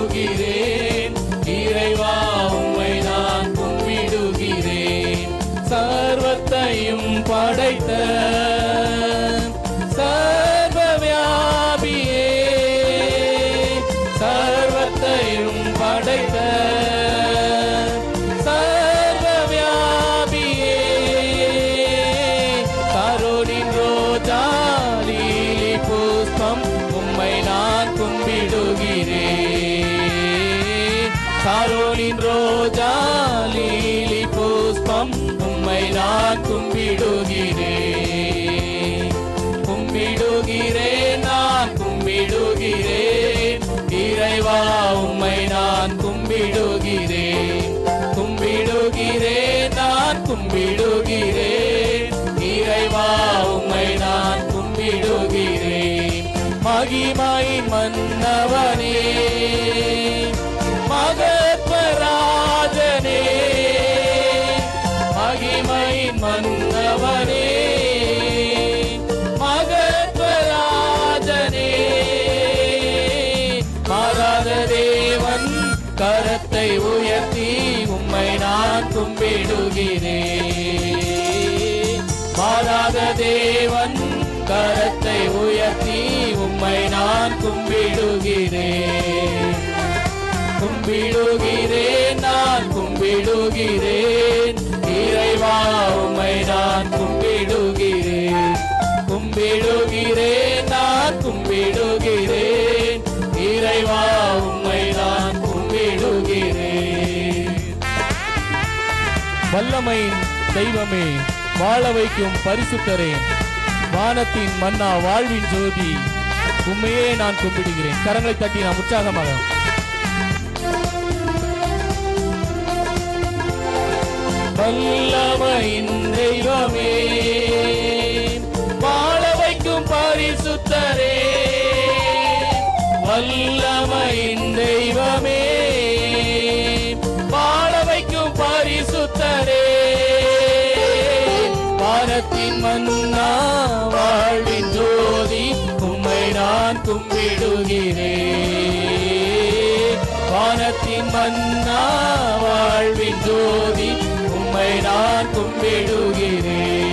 கும்பிடுகிறேன். இறைவா உம்மை நான் கும்பிடுகிறேன். சர்வத்தையும் படைத்த சர்வவியாபியே, சர்வத்தையும் படைத்த சர்வவியாபியே, சாரோனின் ரோஜா லீலி புஷ்பம் உம்மை நான் கும்பிடுகிறேன். சாரோனின் ரோஜா லீலி புஷ்பம் உம்மை நான் கும்பிடுகிறேன். கும்பிடுகிறேன், நான் கும்பிடுகிறேன். இறைவா உம்மை நான் கும்பிடுகிறேன். கும்பிடுகிறேன், நான் கும்பிடுகிறேன். இறைவா உம்மை நான் கும்பிடுகிறேன். மகிமையின் மன்னவனே, மகத்வராஜனே, மகிமையின் மன்னவனே, மகத்வராஜனே, மாறாத தேவன் கரத்தை உயர்த்தி உம்மை நான் கும்பிடுகிறேன். மாறாத தேவன் கரத்தை உயர்த்தி உம்மை நான் கும்பிடுகிறேன். கும்பிடுகிறேன், நான் கும்பிடுகிறேன். இறைவா உம்மை நான் கும்பிடுகிறேன். கும்பிடுகிறேன், நான் கும்பிடுகிறேன். இறைவா உம்மை நான் கும்பிடுகிறேன். வல்லமையின் தெய்வமே, வாழ வைக்கும் பரிசுத்தரே, வானத்தின் மன்னா, வாழ்வின் ஜோதி, உண்மையே நான் கும்பிடுகிறேன். கரங்களை தட்டி நாம் உற்சாகமாக வல்லமையின் தெய்வமே, வாழ வைக்கும் பரிசுத்தரே, வல்லமையின் தெய்வமே, வாழ வைக்கும் பரிசுத்தரே, வானத்தின் மன்னா, வாழ்வின் ஜோதி, உம்மை நான் கும்பிடுகிறேன். வானத்தின் மன்னா, வாழ்வின் ஜோதி, உம்மை நான் கும்பிடுகிறேன்.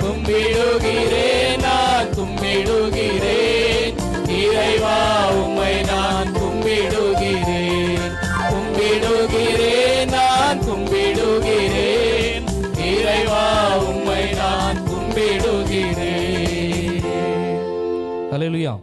கும்பிடுகிறேன், நான் கும்பிடுகிறேன். இறைவா உம்மை நான் கும்பிடுகிறேன். கும்பிடுகிறேன், நான் கும்பிடுகிறேன். இறைவா உம்மை நான் கும்பிடுகிறேன். ஹல்லேலூயா.